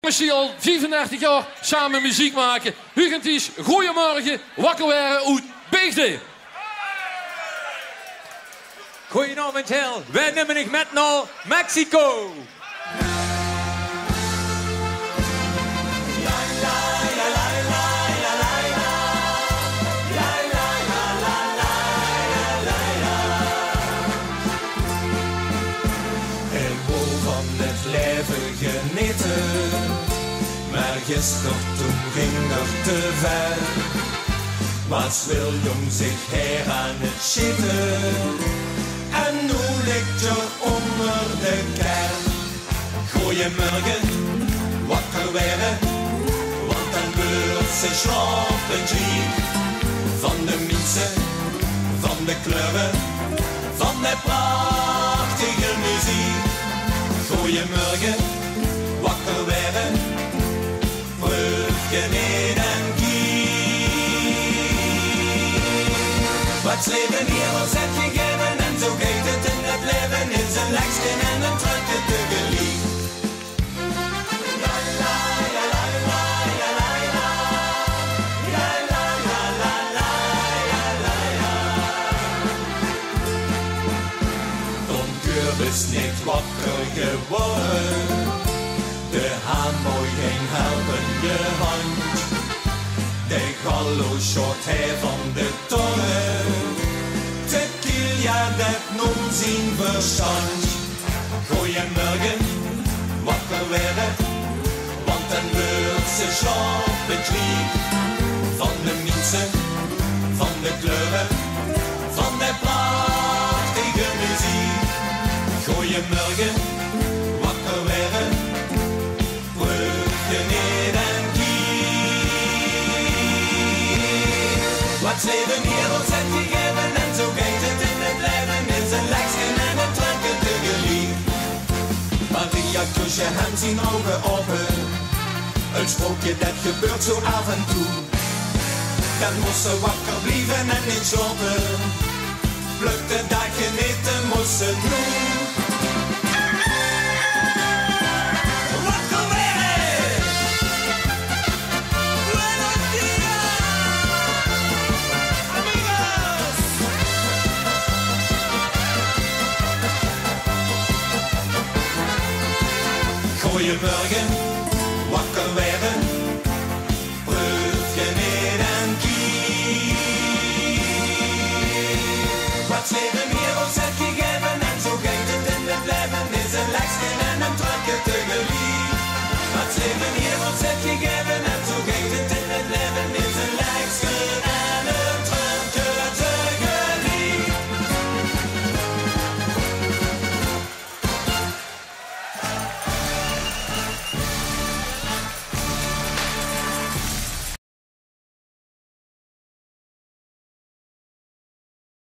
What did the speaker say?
Die al 35 jaar samen muziek maken. Hugenties, goeiemorgen, wakker waren uit Beegde. Goedenavond, Hel. Wij nemen ik met naar Mexico. Genieten, maar gisteren toen ging er te ver. Was William zich her aan het schieten en nu ligt je onder de kern. Goeiemorgen, wakker werden, want dan beurt ze slapen drie. Van de mensen, van de kleuren, van de prachtige muziek. Goeiemorgen, wakker werden, vreugde in en kiek. Wat leven hier ons het gegeven en zo gaat het in het leven, is een lekschen en een trucje tegelijk. Is niet wakker geworden, de hamer ging helpen je hand. De gallo shot hij van de toren, tequila dat noemt zijn verstand. Goeiemorgen, wakker werden, want dan wordt ze slapen krieg. Van de mensen, van de kleuren, van de prachtige muziek. Goeiemorgen, wakker werden, vreugde in en kiek. Wat leven hier ons het gegeven en zo gaat het in het leven, is een lekschen en een trucje tegelijk. Maria kusje hem zijn ogen open, een sprookje dat gebeurt zo af en toe. Dan moest ze wakker blijven en niet slapen, plukte dat genieten moest ze doen. Goeiemorgen, wakker werden, vreugde in en kiek. Wat leven hier ons het gegeven en zo gaat het in het leven, is een lekschen en een trucje tegelijk. Wat leven hier